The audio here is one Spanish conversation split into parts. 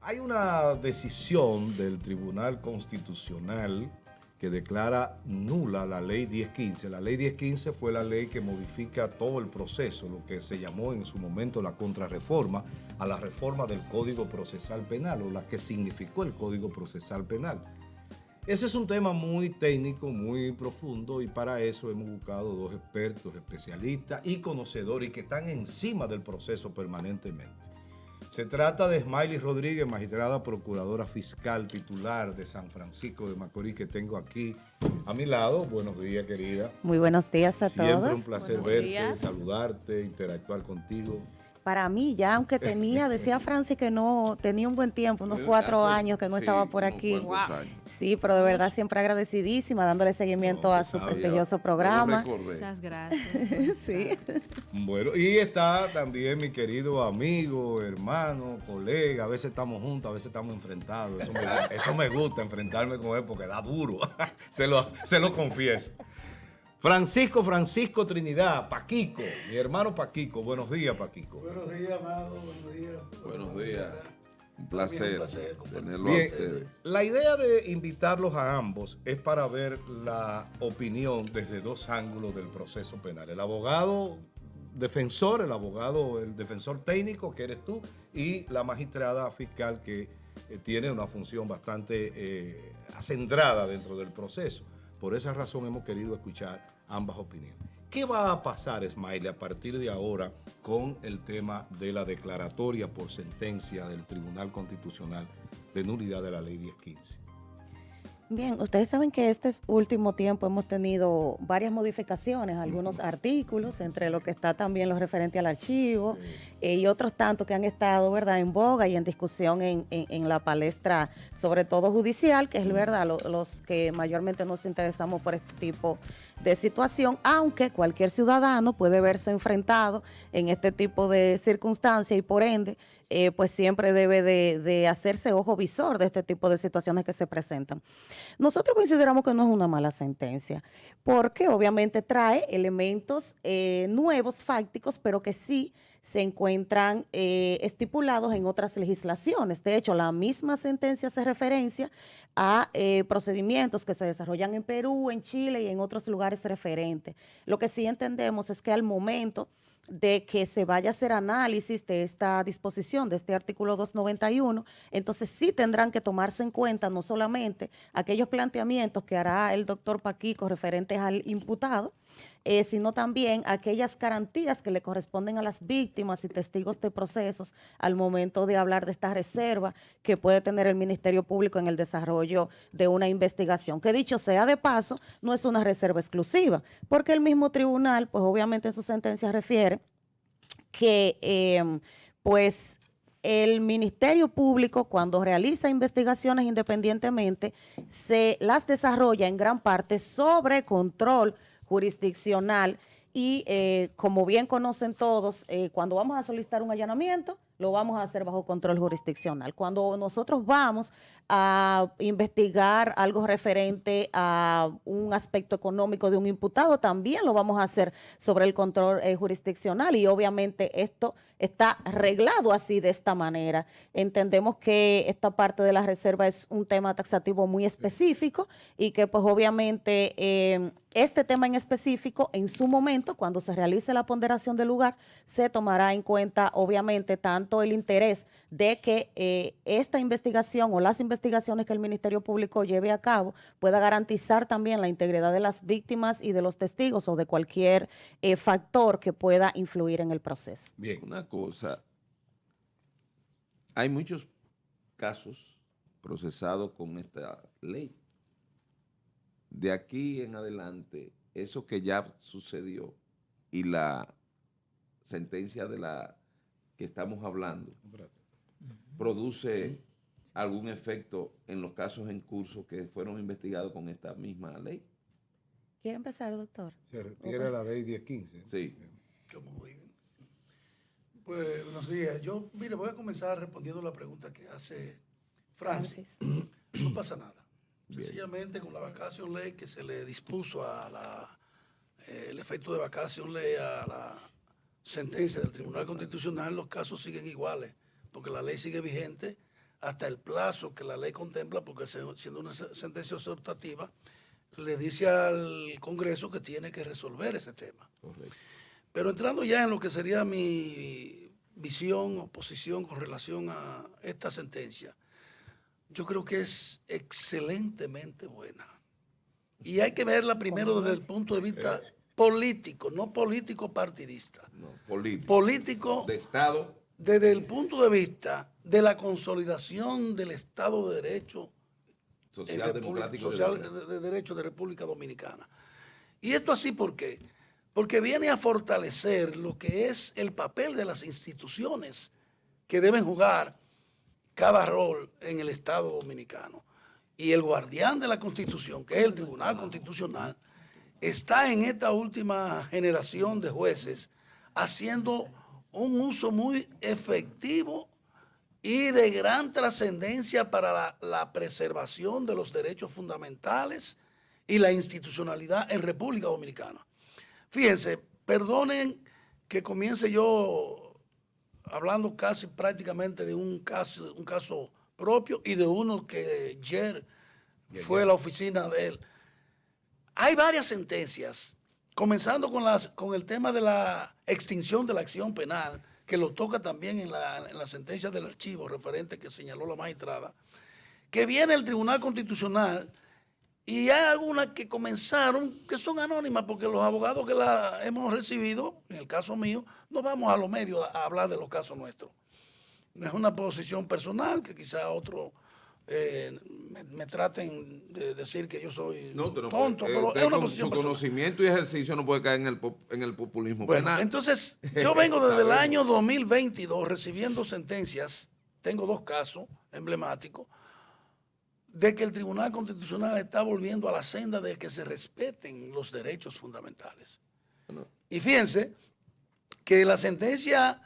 Hay una decisión del Tribunal Constitucional que declara nula la ley 1015. La ley 1015 fue la ley que modifica todo el proceso, lo que se llamó en su momento la contrarreforma a la reforma del Código Procesal Penal, o la que significó el Código Procesal Penal. Ese es un tema muy técnico, muy profundo, y para eso hemos buscado dos expertos, especialistas y conocedores y que están encima del proceso permanentemente. Se trata de Esmaili Rodríguez, magistrada procuradora fiscal titular de San Francisco de Macorís, que tengo aquí a mi lado. Buenos días, querida. Muy buenos días a todos. Siempre un placer Buenos verte, días. saludarte, interactuar contigo. Para mí, ya aunque decía Francis que no tenía un buen tiempo, unos 4 años que no estaba por aquí. Wow. Sí, pero de verdad siempre agradecidísima, dándole seguimiento a su prestigioso programa. Muchas gracias. Sí. Bueno, y está también mi querido amigo, hermano, colega. A veces estamos juntos, a veces estamos enfrentados. Eso me gusta, enfrentarme con él, porque da duro. se lo confieso. Francisco Trinidad, Paquico, mi hermano Paquico. Buenos días, Paquico. Buenos días, Amado. Buenos días. Buenos días. Un placer tenerlo a Bien, ustedes. la idea de invitarlos a ambos es para ver la opinión desde dos ángulos del proceso penal. El abogado defensor, el defensor técnico, que eres tú, y la magistrada fiscal, que tiene una función bastante acendrada dentro del proceso. Por esa razón hemos querido escuchar ambas opiniones. ¿Qué va a pasar, Esmaili, a partir de ahora con el tema de la declaratoria por sentencia del Tribunal Constitucional de nulidad de la Ley 1015? Bien, ustedes saben que este último tiempo hemos tenido varias modificaciones, algunos artículos, entre lo que está también lo referente al archivo, y otros tantos que han estado, ¿verdad?, en boga y en discusión en la palestra, sobre todo judicial, que es verdad, los que mayormente nos interesamos por este tipo de situación, aunque cualquier ciudadano puede verse enfrentado en este tipo de circunstancias y por ende, pues siempre debe de hacerse ojo visor de este tipo de situaciones que se presentan. Nosotros consideramos que no es una mala sentencia, porque obviamente trae elementos nuevos, fácticos, pero que sí se encuentran estipulados en otras legislaciones. De hecho, la misma sentencia hace referencia a procedimientos que se desarrollan en Perú, en Chile y en otros lugares referentes. Lo que sí entendemos es que al momento de que se vaya a hacer análisis de esta disposición, de este artículo 291, entonces sí tendrán que tomarse en cuenta no solamente aquellos planteamientos que hará el doctor Paquico referentes al imputado, sino también aquellas garantías que le corresponden a las víctimas y testigos de procesos al momento de hablar de esta reserva que puede tener el Ministerio Público en el desarrollo de una investigación, que dicho sea de paso, no es una reserva exclusiva, porque el mismo tribunal, pues obviamente en su sentencia refiere que pues el Ministerio Público, cuando realiza investigaciones independientemente, se las desarrolla en gran parte sobre control jurisdiccional y como bien conocen todos, cuando vamos a solicitar un allanamiento, lo vamos a hacer bajo control jurisdiccional. Cuando nosotros vamos a investigar algo referente a un aspecto económico de un imputado, también lo vamos a hacer sobre el control jurisdiccional y obviamente esto está reglado así de esta manera. Entendemos que esta parte de la reserva es un tema taxativo muy específico y que pues obviamente este tema en específico en su momento, cuando se realice la ponderación del lugar, se tomará en cuenta obviamente tanto el interés de que esta investigación o las investigaciones que el Ministerio Público lleve a cabo pueda garantizar también la integridad de las víctimas y de los testigos o de cualquier factor que pueda influir en el proceso. Bien, una cosa, hay muchos casos procesados con esta ley. De aquí en adelante, eso que ya sucedió y la sentencia de la que estamos hablando produce algún efecto en los casos en curso que fueron investigados con esta misma ley. ¿Quiere empezar, doctor? Se refiere a la ley 1015. Sí. ¿Cómo voy? Pues buenos días. Yo, mire, voy a comenzar respondiendo la pregunta que hace Francis. No pasa nada. Sencillamente con la vacation ley que se le dispuso a el efecto de vacation ley a la sentencia del Tribunal Constitucional, los casos siguen iguales, porque la ley sigue vigente hasta el plazo que la ley contempla, porque siendo una sentencia exhortativa, le dice al Congreso que tiene que resolver ese tema. Correcto. Pero entrando ya en lo que sería mi visión o posición con relación a esta sentencia, yo creo que es excelentemente buena. Y hay que verla primero desde el punto de vista político, no político partidista. No, político. Político De Estado. desde el punto de vista de la consolidación del Estado de Derecho Social democrático de Derecho de República Dominicana. Y esto así, ¿por qué? Porque viene a fortalecer lo que es el papel de las instituciones que deben jugar cada rol en el Estado dominicano. Y el guardián de la Constitución, que es el Tribunal Constitucional, está en esta última generación de jueces haciendo un uso muy efectivo y de gran trascendencia para la preservación de los derechos fundamentales y la institucionalidad en República Dominicana. Fíjense, perdonen que comience yo hablando casi prácticamente de un caso propio y de uno que ayer fue a la oficina de él. Hay varias sentencias, comenzando con el tema de la extinción de la acción penal, que lo toca también en la sentencia del archivo referente que señaló la magistrada, que viene el Tribunal Constitucional y hay algunas que comenzaron, que son anónimas, porque los abogados que la hemos recibido, en el caso mío, no vamos a los medios a hablar de los casos nuestros. Es una posición personal que quizá otros me traten de decir que yo soy tonto, pero es una posición su personal. conocimiento y ejercicio no puede caer en el populismo Bueno, penal. entonces, yo vengo desde el año 2022 recibiendo sentencias, tengo 2 casos emblemáticos, de que el Tribunal Constitucional está volviendo a la senda de que se respeten los derechos fundamentales. Bueno. Y fíjense que la sentencia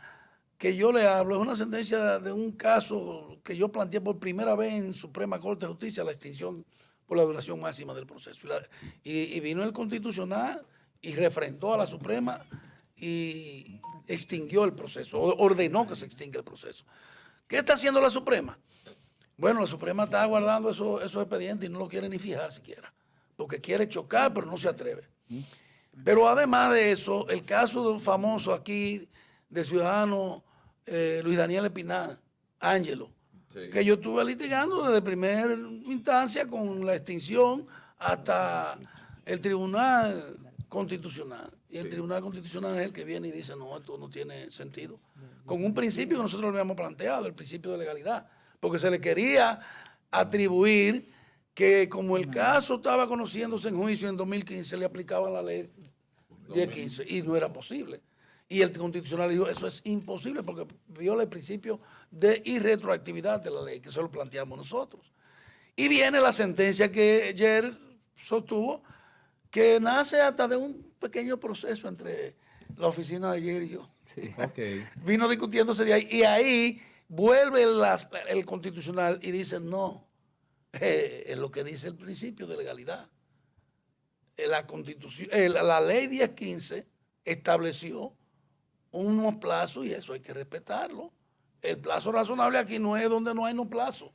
que yo le hablo es una sentencia de un caso que yo planteé por primera vez en Suprema Corte de Justicia, la extinción por la duración máxima del proceso. Y vino el Constitucional y refrendó a la Suprema y extinguió el proceso, ordenó que se extinga el proceso. ¿Qué está haciendo la Suprema? Bueno, la Suprema está guardando esos expedientes y no lo quiere ni fijar siquiera, porque quiere chocar, pero no se atreve. Pero además de eso, el caso famoso aquí del ciudadano Luis Daniel Espinar, Ángelo, sí, que yo estuve litigando desde primera instancia con la extinción hasta el Tribunal Constitucional. Y el Tribunal Constitucional es el que viene y dice, no, esto no tiene sentido. Con un principio que nosotros le habíamos planteado, el principio de legalidad, porque se le quería atribuir que como el caso estaba conociéndose en juicio en 2015, le aplicaban la ley 1015 y no era posible. Y el Constitucional dijo, eso es imposible porque viola el principio de irretroactividad de la ley, que eso lo planteamos nosotros. Y viene la sentencia que ayer sostuvo, que nace hasta de un pequeño proceso entre la oficina de ayer y yo. Sí. Okay. Vino discutiéndose de ahí, y ahí vuelve el Constitucional y dice, no, es lo que dice el principio de legalidad. La Constitución, la ley 1015 estableció unos plazos y eso hay que respetarlo. El plazo razonable aquí no es donde no hay no plazo,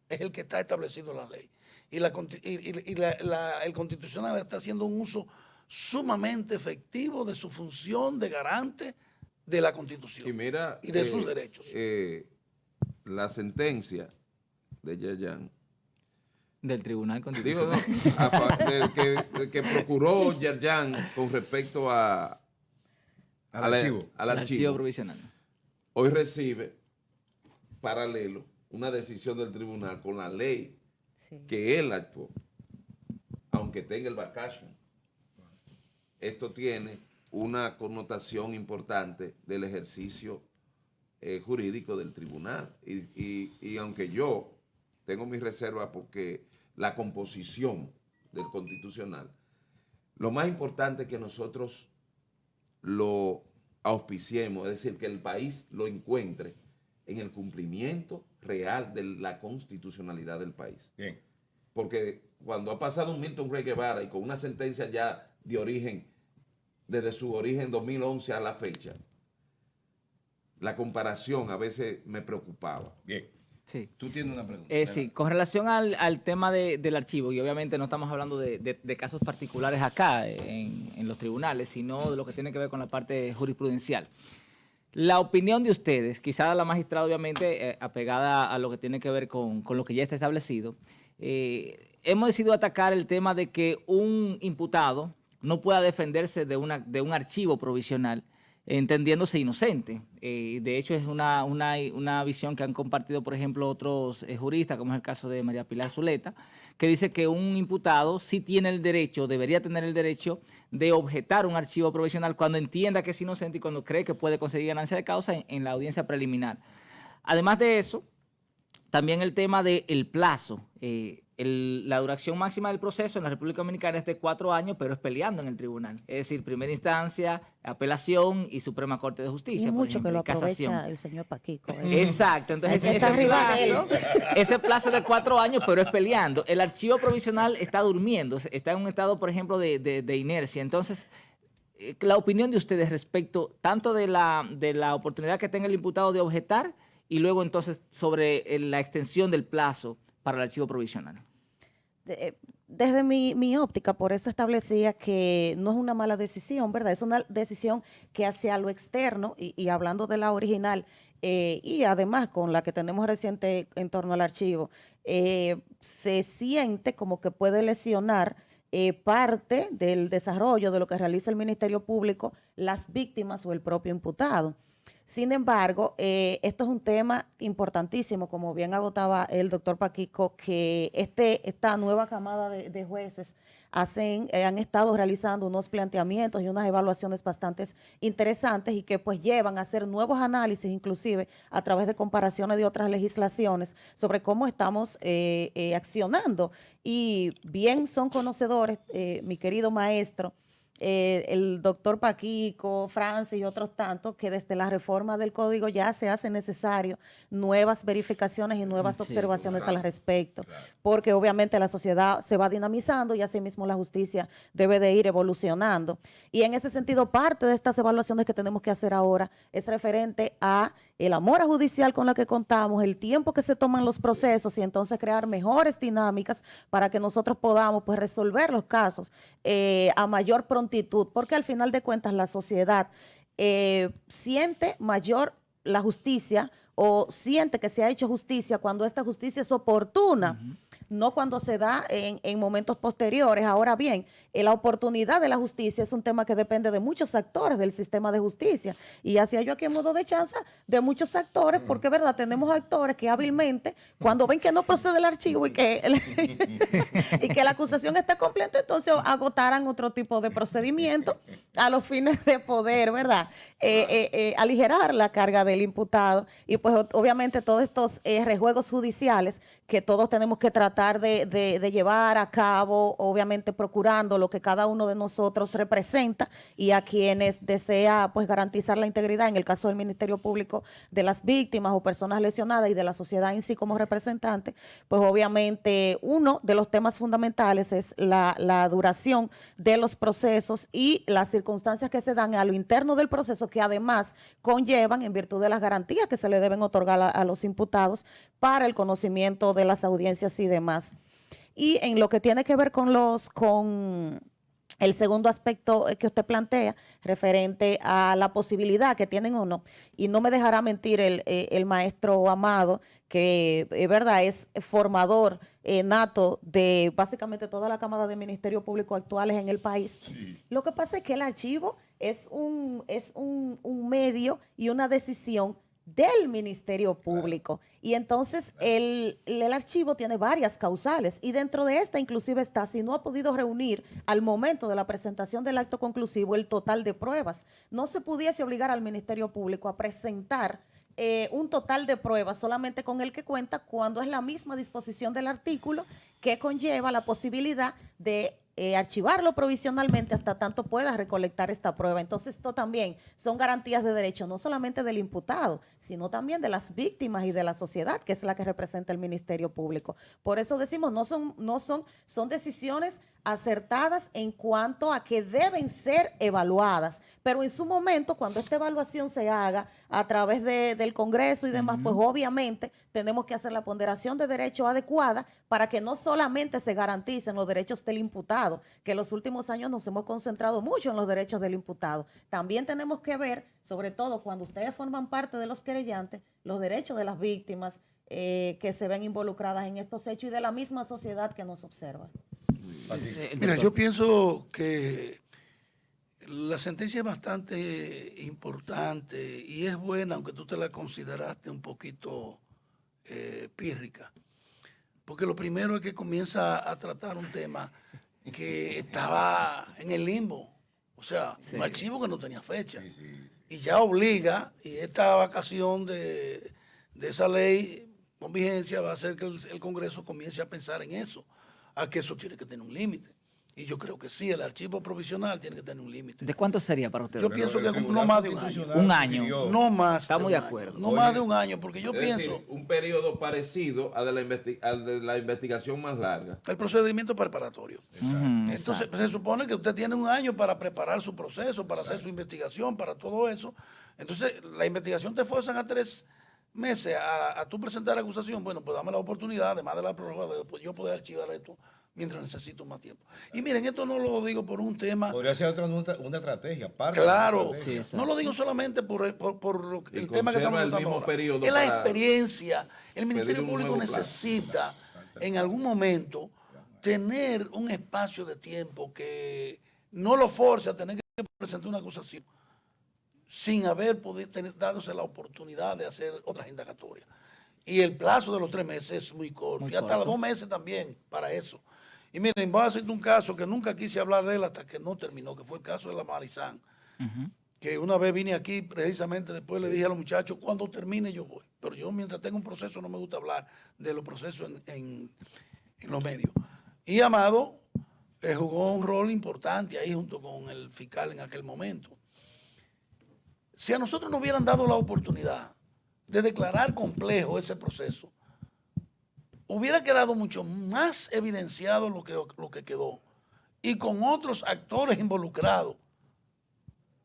es el que está establecido en la ley. Y el Constitucional está haciendo un uso sumamente efectivo de su función de garante de la Constitución y de sus derechos. La sentencia de Yerjan del Tribunal Constitucional, del que procuró Yerjan con respecto al archivo provisional, hoy recibe paralelo una decisión del tribunal con la ley que él actuó, aunque tenga el vacation. Esto tiene una connotación importante del ejercicio jurídico del tribunal. Y aunque yo tengo mis reservas porque la composición del Constitucional, lo más importante es que nosotros lo auspiciemos, es decir, que el país lo encuentre en el cumplimiento real de la constitucionalidad del país. Bien. Porque cuando ha pasado un Milton Rey Guevara y con una sentencia ya de origen, desde su origen 2011 a la fecha, la comparación a veces me preocupaba. Bien. Sí. Tú tienes una pregunta. Sí, con relación al tema del archivo, y obviamente no estamos hablando de casos particulares acá en los tribunales, sino de lo que tiene que ver con la parte jurisprudencial. La opinión de ustedes, quizá la magistrada obviamente apegada a lo que tiene que ver con lo que ya está establecido, hemos decidido atacar el tema de que un imputado no pueda defenderse de un archivo provisional entendiéndose inocente. De hecho, es una visión que han compartido, por ejemplo, otros juristas, como es el caso de María Pilar Zuleta, que dice que un imputado sí tiene el derecho, debería tener el derecho de objetar un archivo provisional cuando entienda que es inocente y cuando cree que puede conseguir ganancia de causa en la audiencia preliminar. Además de eso, también el tema del plazo. La duración máxima del proceso en la República Dominicana es de 4 años, pero es peleando en el tribunal. Es decir, primera instancia, apelación y Suprema Corte de Justicia. Y mucho por ejemplo, que lo casación. aprovecha el señor Paquico. Exacto. Entonces, ese plazo de 4 años, pero es peleando. El archivo provisional está durmiendo, está en un estado, por ejemplo, de inercia. Entonces, la opinión de ustedes respecto tanto de la oportunidad que tenga el imputado de objetar y luego entonces sobre la extensión del plazo para el archivo provisional. Desde mi óptica, por eso establecía que no es una mala decisión, ¿verdad? Es una decisión que hacia lo externo, y hablando de la original, y además con la que tenemos reciente en torno al archivo, se siente como que puede lesionar parte del desarrollo de lo que realiza el Ministerio Público, las víctimas o el propio imputado. Sin embargo, esto es un tema importantísimo, como bien agotaba el doctor Paquico, que esta nueva camada de jueces han estado realizando unos planteamientos y unas evaluaciones bastante interesantes y que pues llevan a hacer nuevos análisis, inclusive a través de comparaciones de otras legislaciones sobre cómo estamos accionando. Y bien son conocedores, mi querido maestro, el doctor Paquico, Francis y otros tantos, que desde la reforma del código ya se hace necesario nuevas verificaciones y nuevas observaciones al respecto, porque obviamente la sociedad se va dinamizando y asimismo la justicia debe de ir evolucionando. Y en ese sentido, parte de estas evaluaciones que tenemos que hacer ahora es referente a el amor judicial con la que contamos, el tiempo que se toman los procesos y entonces crear mejores dinámicas para que nosotros podamos pues resolver los casos a mayor prontitud, porque al final de cuentas la sociedad siente mayor la justicia o siente que se ha hecho justicia cuando esta justicia es oportuna. No cuando se da en momentos posteriores. Ahora bien, la oportunidad de la justicia es un tema que depende de muchos actores del sistema de justicia. Y hacía yo aquí en modo de chanza de muchos actores, porque verdad, tenemos actores que hábilmente, cuando ven que no procede el archivo y que la acusación está completa, entonces agotaran otro tipo de procedimiento a los fines de poder, ¿verdad? Aligerar la carga del imputado. Y pues obviamente todos estos rejuegos judiciales que todos tenemos que tratar de llevar a cabo, obviamente procurando lo que cada uno de nosotros representa y a quienes desea pues garantizar la integridad, en el caso del Ministerio Público, de las víctimas o personas lesionadas y de la sociedad en sí como representante, pues obviamente uno de los temas fundamentales es la duración de los procesos y las circunstancias que se dan a lo interno del proceso, que además conllevan, en virtud de las garantías que se le deben otorgar a los imputados para el conocimiento de las audiencias y demás. Y en lo que tiene que ver con el segundo aspecto que usted plantea, referente a la posibilidad que tienen o no, y no me dejará mentir el maestro Amado, que verdad es formador nato de básicamente toda la Cámara de Ministerios Públicos actuales en el país. Sí. Lo que pasa es que el archivo es un medio y una decisión del Ministerio Público. Y entonces el archivo tiene varias causales y dentro de esta inclusive está si no ha podido reunir al momento de la presentación del acto conclusivo el total de pruebas. No se pudiese obligar al Ministerio Público a presentar un total de pruebas solamente con el que cuenta cuando es la misma disposición del artículo que conlleva la posibilidad de archivarlo provisionalmente hasta tanto pueda recolectar esta prueba. Entonces, esto también son garantías de derecho, no solamente del imputado, sino también de las víctimas y de la sociedad, que es la que representa el Ministerio Público. Por eso decimos, son decisiones acertadas en cuanto a que deben ser evaluadas, pero en su momento, cuando esta evaluación se haga a través del Congreso y demás, pues obviamente tenemos que hacer la ponderación de derechos adecuada para que no solamente se garanticen los derechos del imputado, que en los últimos años nos hemos concentrado mucho en los derechos del imputado. También tenemos que ver, sobre todo cuando ustedes forman parte de los querellantes, los derechos de las víctimas que se ven involucradas en estos hechos y de la misma sociedad que nos observa. Mira, yo pienso que la sentencia es bastante importante y es buena, aunque tú te la consideraste un poquito pírrica. Porque lo primero es que comienza a tratar un tema que estaba en el limbo. O sea, un archivo que no tenía fecha. Y ya obliga, y esta vacación de esa ley con vigencia va a hacer que el Congreso comience a pensar en eso, a que eso tiene que tener un límite. Y yo creo que sí, el archivo provisional tiene que tener un límite. ¿De cuánto sería para usted? Yo pienso que no más de un año. Un año. No más. Estamos de acuerdo. No más de un año, porque yo Es pienso... decir, un periodo parecido al de la investigación más larga. El procedimiento preparatorio. Entonces, se supone que usted tiene un año para preparar su proceso, para hacer su investigación, para todo eso. Entonces, la investigación te forzan a 3 meses a tú presentar acusación. Bueno, pues dame la oportunidad, además de la prórroga, de yo poder archivar esto mientras necesito más tiempo. Y miren, esto no lo digo por un tema... Podría ser una estrategia. Claro, estrategia. Sí, no lo digo solamente por el tema que estamos el tratando mismo ahora. periodo Es la para experiencia. El Ministerio pedir un Público nuevo plazo. necesita en algún momento tener un espacio de tiempo que no lo force a tener que presentar una acusación sin haber podido dándose la oportunidad de hacer otras indagatorias. Y el plazo de los 3 meses es muy corto. Muy Y hasta corto. los 2 meses también para eso. Y miren, voy a hacerte un caso que nunca quise hablar de él hasta que no terminó, que fue el caso de la Marizán. Que una vez vine aquí, precisamente después le dije a los muchachos, cuando termine yo voy. Pero yo mientras tengo un proceso no me gusta hablar de los procesos en los medios. Y Amado jugó un rol importante ahí junto con el fiscal en aquel momento. Si a nosotros nos hubieran dado la oportunidad de declarar complejo ese proceso, hubiera quedado mucho más evidenciado lo que quedó. Y con otros actores involucrados.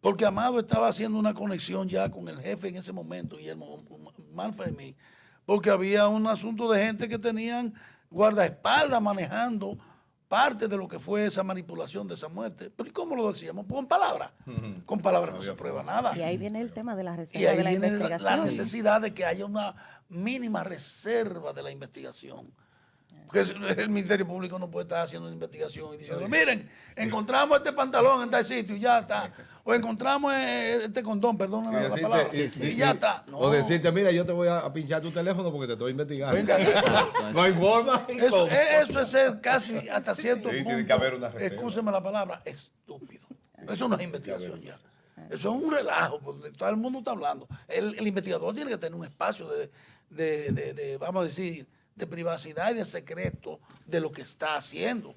Porque Amado estaba haciendo una conexión ya con el jefe en ese momento, Guillermo Malfermín, porque había un asunto de gente que tenían guardaespaldas manejando parte de lo que fue esa manipulación de esa muerte. Pero ¿y cómo lo decíamos? Pues con palabras. Con palabras no se prueba nada. Y ahí viene el tema de la Y reserva ahí de la viene investigación. la necesidad de que haya una mínima reserva de la investigación. Porque el Ministerio Público no puede estar haciendo una investigación y diciendo, miren, encontramos este pantalón en tal sitio y ya está. O encontramos este condón, perdón la palabra, y ya está. No. O decirte, mira, yo te voy a pinchar tu teléfono porque te estoy investigando. Venga, No hay forma. eso es ser casi hasta cierto Sí, punto, tiene que haber una reserva. excúseme la palabra, estúpido. Eso no es investigación ya. Eso es un relajo, porque todo el mundo está hablando. El investigador tiene que tener un espacio de vamos a decir, de privacidad y de secreto de lo que está haciendo.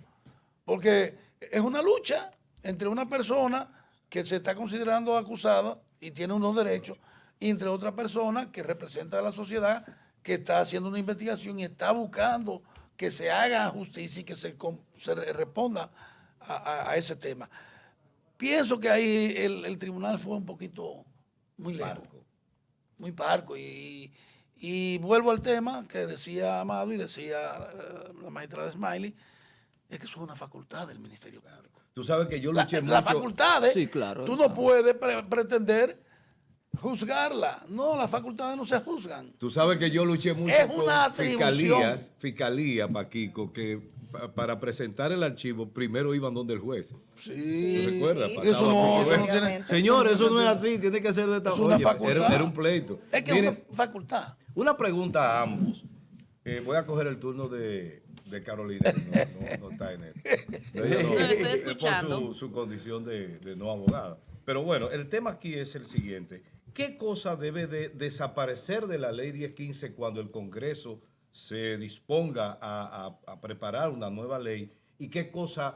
Porque es una lucha entre una persona que se está considerando acusada y tiene unos derechos, y entre otra persona que representa a la sociedad que está haciendo una investigación y está buscando que se haga justicia y que se responda a ese tema. Pienso que ahí el tribunal fue un poquito muy lento, muy parco. Y vuelvo al tema que decía Amado y decía la magistrada Smiley, es que eso es una facultad del Ministerio Público. Tú sabes que yo luché mucho. Las facultades, Sí, claro, tú eso. no puedes pretender juzgarla. No, las facultades no se juzgan. Tú sabes que yo luché mucho Es con una atribución. fiscalía, Paquico, que para presentar el archivo primero iban donde el juez. Sí. ¿Te recuerdas? Eso Pasaba no, por el eso no juez. tiene- Señor, eso no es así, tiene que ser de esta Es una forma. facultad. Era un pleito. Es que Miren, es una facultad. una pregunta a ambos. Voy a coger el turno de Carolina, que no está en él. Ella No, le estoy por escuchando. su condición de no abogada. Pero bueno, el tema aquí es el siguiente. ¿Qué cosa debe de desaparecer de la ley 1015 cuando el Congreso se disponga a preparar una nueva ley? ¿Y qué cosas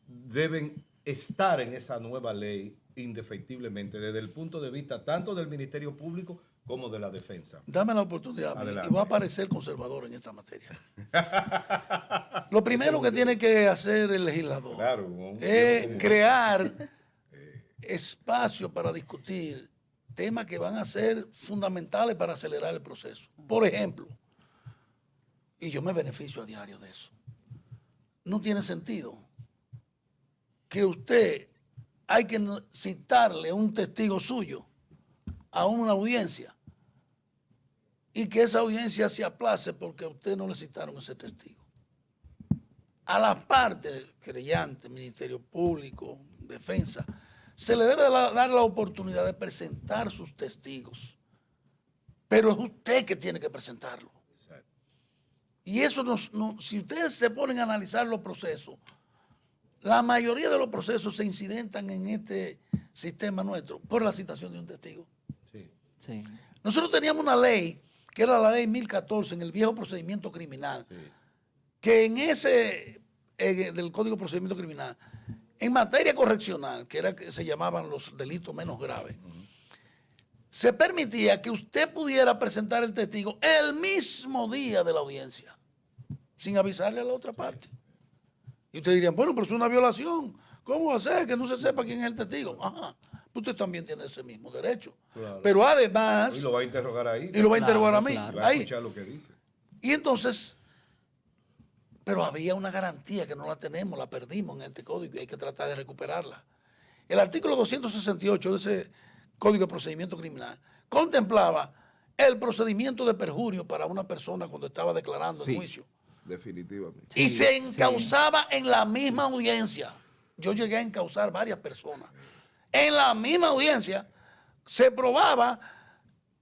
deben estar en esa nueva ley indefectiblemente desde el punto de vista tanto del Ministerio Público como de la defensa? Dame la oportunidad a mí, Adelante. y voy a parecer conservador en esta materia. Lo primero que tiene que hacer el legislador es crear espacio para discutir temas que van a ser fundamentales para acelerar el proceso. Por ejemplo, y yo me beneficio a diario de eso, no tiene sentido que usted hay que citarle un testigo suyo a una audiencia y que esa audiencia se aplace porque a usted no le citaron ese testigo. A las partes, creyentes, Ministerio Público, Defensa, se le debe dar la oportunidad de presentar sus testigos, pero es usted que tiene que presentarlo. Y eso, si ustedes se ponen a analizar los procesos, la mayoría de los procesos se incidentan en este sistema nuestro por la citación de un testigo. Sí. Nosotros teníamos una ley, que era la ley 1014, en el viejo procedimiento criminal, que en ese, del Código de Procedimiento Criminal, en materia correccional, que era que se llamaban los delitos menos graves, se permitía que usted pudiera presentar el testigo el mismo día de la audiencia, sin avisarle a la otra parte. Y ustedes dirían, bueno, pero es una violación. ¿Cómo va a ser que no se sepa quién es el testigo? Ajá, usted también tiene ese mismo derecho. Claro. Pero además... Y lo va a interrogar ahí. Y lo va a interrogar a mí. Claro. Va a escuchar lo que dice. Y entonces, pero había una garantía que no la tenemos, la perdimos en este código y hay que tratar de recuperarla. El artículo 268 de ese Código de Procedimiento Criminal contemplaba el procedimiento de perjurio para una persona cuando estaba declarando el juicio. Definitivamente. Y se encausaba en la misma audiencia. Yo llegué a encausar varias personas. En la misma audiencia se probaba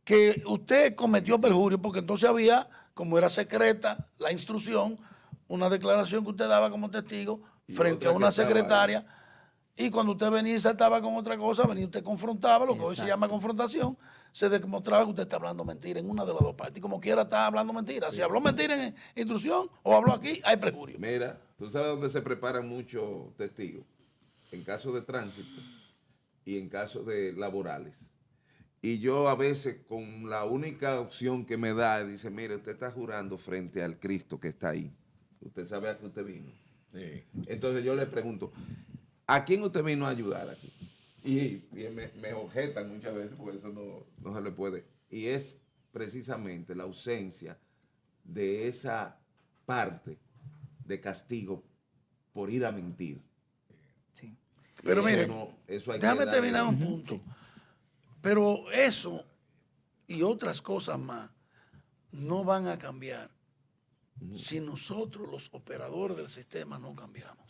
que usted cometió perjurio porque entonces había, como era secreta la instrucción, una declaración que usted daba como testigo frente a una secretaria y cuando usted venía y saltaba con otra cosa, venía usted confrontaba, lo que hoy se llama confrontación, se demostraba que usted está hablando mentira en una de las dos partes y como quiera está hablando mentira. Si habló mentira en instrucción o habló aquí, hay perjurio. Mira, tú sabes dónde se preparan muchos testigos, en casos de tránsito y en casos de laborales. Y yo a veces con la única opción que me da, dice, mire, usted está jurando frente al Cristo que está ahí. Usted sabe a qué usted vino. Sí. Entonces yo le pregunto, ¿a quién usted vino a ayudar aquí? Y me objetan muchas veces porque eso no se le puede. Y es precisamente la ausencia de esa parte de castigo por ir a mentir. Sí. Pero mire, eso hay déjame que terminar darle. un punto. Pero eso y otras cosas más no van a cambiar si nosotros, los operadores del sistema, no cambiamos.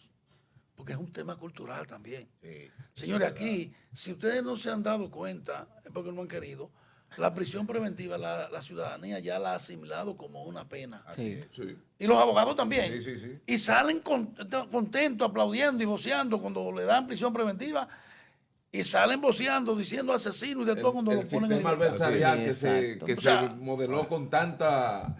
Porque es un tema cultural también. Sí. Señores, aquí, si ustedes no se han dado cuenta, es porque no han querido, la prisión preventiva, la ciudadanía ya la ha asimilado como una pena. Sí. Sí. Y los abogados también. Sí, sí, sí. Y salen contentos, aplaudiendo y voceando cuando le dan prisión preventiva. Y salen voceando, diciendo asesino y de todo cuando lo ponen en sistema libertad. adversarial Sí, que, exacto. se O sea, modeló con tanta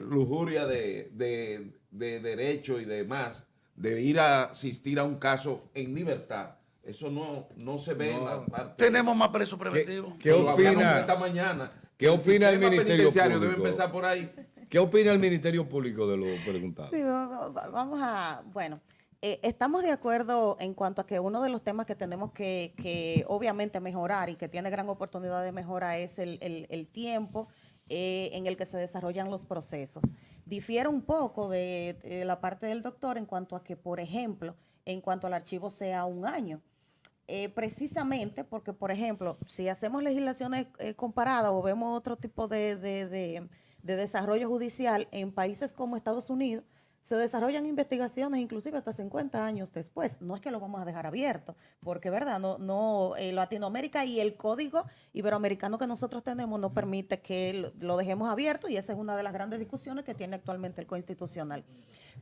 lujuria de derecho y demás, de ir a asistir a un caso en libertad. Eso no se ve en la parte. Tenemos más presos preventivos. ¿Qué Lo hablamos opina? esta mañana. ¿Qué opina el sistema Ministerio penitenciario Público? debe empezar por ahí. ¿Qué opina el Ministerio Público de lo preguntado? Sí, vamos a, bueno, estamos de acuerdo en cuanto a que uno de los temas que tenemos que obviamente mejorar y que tiene gran oportunidad de mejora es el tiempo en el que se desarrollan los procesos. Difiere un poco de la parte del doctor en cuanto a que, por ejemplo, en cuanto al archivo sea un año. Precisamente porque, por ejemplo, si hacemos legislaciones comparadas o vemos otro tipo de desarrollo judicial en países como Estados Unidos, se desarrollan investigaciones inclusive hasta 50 años después. No es que lo vamos a dejar abierto, porque verdad, Latinoamérica y el código iberoamericano que nosotros tenemos no permite que lo dejemos abierto y esa es una de las grandes discusiones que tiene actualmente el Constitucional.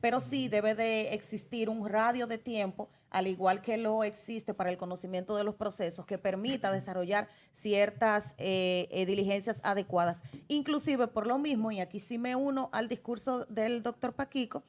Pero sí debe de existir un radio de tiempo, al igual que lo existe para el conocimiento de los procesos, que permita desarrollar ciertas diligencias adecuadas. Inclusive por lo mismo, y aquí sí me uno al discurso del doctor Paquico,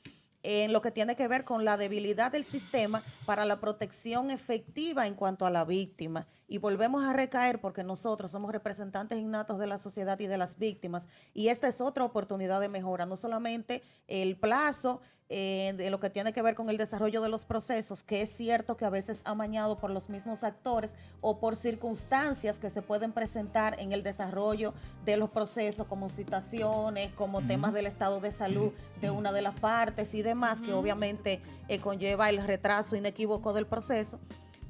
en lo que tiene que ver con la debilidad del sistema para la protección efectiva en cuanto a la víctima. Y volvemos a recaer porque nosotros somos representantes innatos de la sociedad y de las víctimas. Y esta es otra oportunidad de mejora, no solamente el plazo de lo que tiene que ver con el desarrollo de los procesos, que es cierto que a veces amañado por los mismos actores o por circunstancias que se pueden presentar en el desarrollo de los procesos, como citaciones, como temas del estado de salud de una de las partes y demás, que obviamente conlleva el retraso inequívoco del proceso,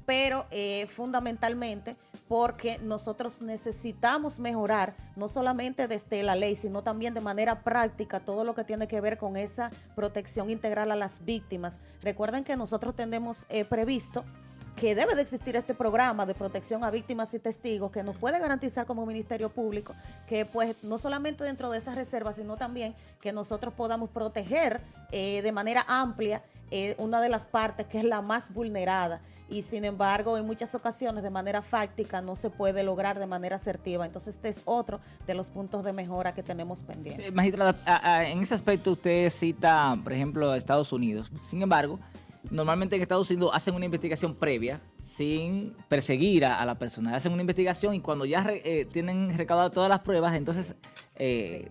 pero fundamentalmente porque nosotros necesitamos mejorar no solamente desde la ley, sino también de manera práctica todo lo que tiene que ver con esa protección integral a las víctimas. Recuerden que nosotros tenemos previsto que debe de existir este programa de protección a víctimas y testigos que nos puede garantizar como Ministerio Público que pues no solamente dentro de esas reservas, sino también que nosotros podamos proteger de manera amplia una de las partes que es la más vulnerada. Y sin embargo, en muchas ocasiones de manera fáctica no se puede lograr de manera asertiva. Entonces, este es otro de los puntos de mejora que tenemos pendientes. Magistrada, en ese aspecto usted cita, por ejemplo, a Estados Unidos. Sin embargo, normalmente en Estados Unidos hacen una investigación previa sin perseguir a la persona. Hacen una investigación y cuando ya tienen recaudadas todas las pruebas, entonces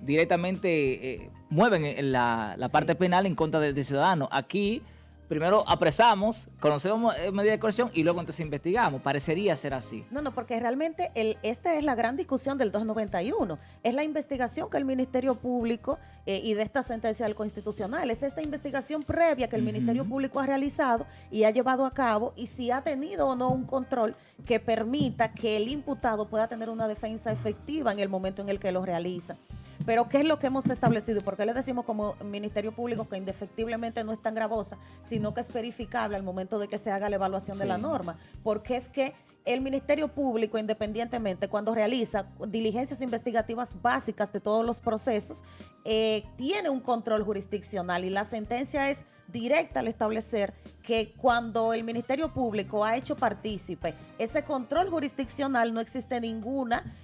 directamente mueven la parte penal en contra del ciudadano. Aquí primero apresamos, conocemos medida de coerción y luego entonces investigamos. Parecería ser así. No, porque realmente esta es la gran discusión del 291. Es la investigación que el Ministerio Público y de esta sentencia del Constitucional. Es esta investigación previa que el Ministerio Público ha realizado y ha llevado a cabo y si ha tenido o no un control que permita que el imputado pueda tener una defensa efectiva en el momento en el que lo realiza. Pero ¿qué es lo que hemos establecido? ¿Y por qué le decimos como Ministerio Público que indefectiblemente no es tan gravosa, sino que es verificable al momento de que se haga la evaluación de la norma? Porque es que el Ministerio Público, independientemente, cuando realiza diligencias investigativas básicas de todos los procesos, tiene un control jurisdiccional y la sentencia es directa al establecer que cuando el Ministerio Público ha hecho partícipe ese control jurisdiccional, no existe ninguna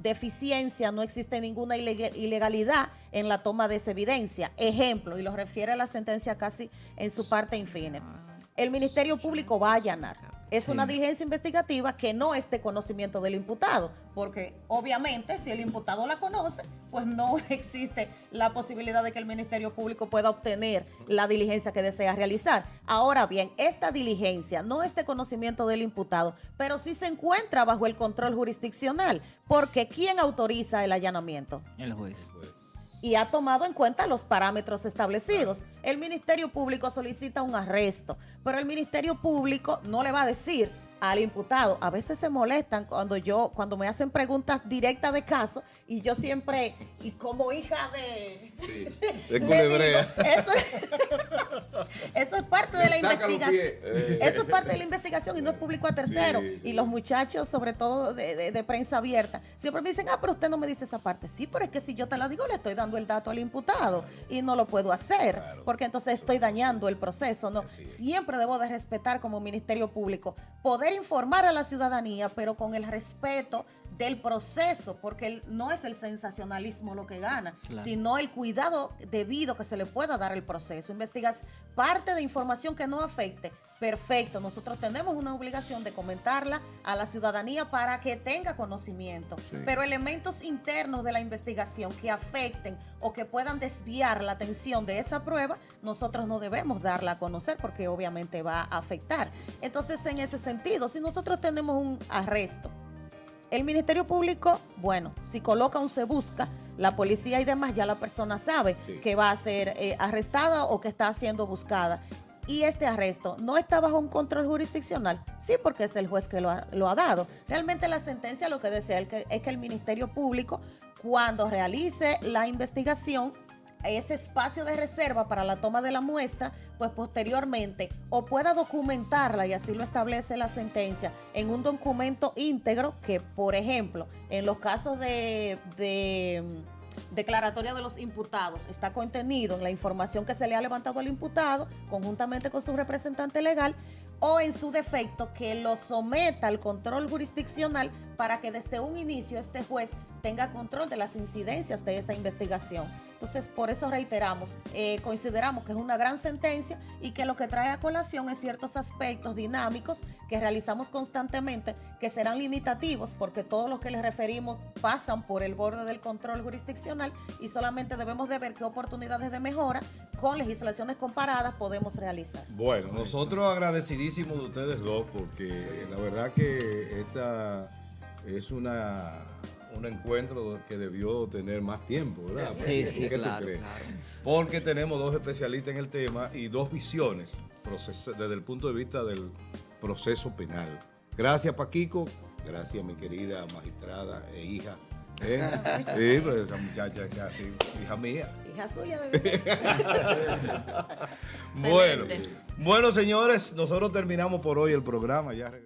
deficiencia, no existe ninguna ilegalidad en la toma de esa evidencia. Ejemplo, y lo refiere a la sentencia casi en su parte infine. El Ministerio Público va a allanar. Es una diligencia investigativa que no es de conocimiento del imputado, porque obviamente si el imputado la conoce, pues no existe la posibilidad de que el Ministerio Público pueda obtener la diligencia que desea realizar. Ahora bien, esta diligencia no es de conocimiento del imputado, pero sí se encuentra bajo el control jurisdiccional, porque ¿quién autoriza el allanamiento? El juez. Y ha tomado en cuenta los parámetros establecidos. El Ministerio Público solicita un arresto, pero el Ministerio Público no le va a decir al imputado. A veces se molestan cuando me hacen preguntas directas de caso y yo siempre, y como hija de... Sí, de culebrea. Eso es parte de la investigación. Eso es parte de la investigación y no es público a tercero. Sí. Y los muchachos, sobre todo de prensa abierta, siempre me dicen, pero usted no me dice esa parte. Sí, pero es que si yo te la digo, le estoy dando el dato al imputado y no lo puedo hacer, porque entonces estoy dañando el proceso. No, siempre debo de respetar como Ministerio Público, poder informar a la ciudadanía, pero con el respeto del proceso, porque no es el sensacionalismo lo que gana, sino el cuidado debido que se le pueda dar al proceso. Investigas parte de información que no afecte, perfecto, nosotros tenemos una obligación de comentarla a la ciudadanía para que tenga conocimiento, pero elementos internos de la investigación que afecten o que puedan desviar la atención de esa prueba, nosotros no debemos darla a conocer porque obviamente va a afectar. Entonces, en ese sentido, si nosotros tenemos un arresto, el Ministerio Público, bueno, si coloca un se busca, la policía y demás, ya la persona sabe que va a ser arrestada o que está siendo buscada. Y este arresto no está bajo un control jurisdiccional, sí, porque es el juez que lo ha dado. Realmente la sentencia lo que desea es que el Ministerio Público, cuando realice la investigación, ese espacio de reserva para la toma de la muestra, pues posteriormente o pueda documentarla, y así lo establece la sentencia, en un documento íntegro que, por ejemplo, en los casos de declaratoria de los imputados está contenido en la información que se le ha levantado al imputado conjuntamente con su representante legal, o en su defecto que lo someta al control jurisdiccional para que desde un inicio este juez tenga control de las incidencias de esa investigación. Entonces, por eso reiteramos, consideramos que es una gran sentencia y que lo que trae a colación es ciertos aspectos dinámicos que realizamos constantemente, que serán limitativos porque todos los que les referimos pasan por el borde del control jurisdiccional y solamente debemos de ver qué oportunidades de mejora con legislaciones comparadas podemos realizar. Bueno, nosotros agradecidísimos de ustedes dos porque la verdad que esta es un encuentro que debió tener más tiempo, ¿verdad? Sí, sí, ¿Qué tú claro, crees? claro. Porque tenemos dos especialistas en el tema y dos visiones desde el punto de vista del proceso penal. Gracias, Paquico. Gracias, mi querida magistrada e hija. Sí, pues esa muchacha es casi hija mía. Hija suya de Bueno, señores, nosotros terminamos por hoy el programa. Ya regresamos.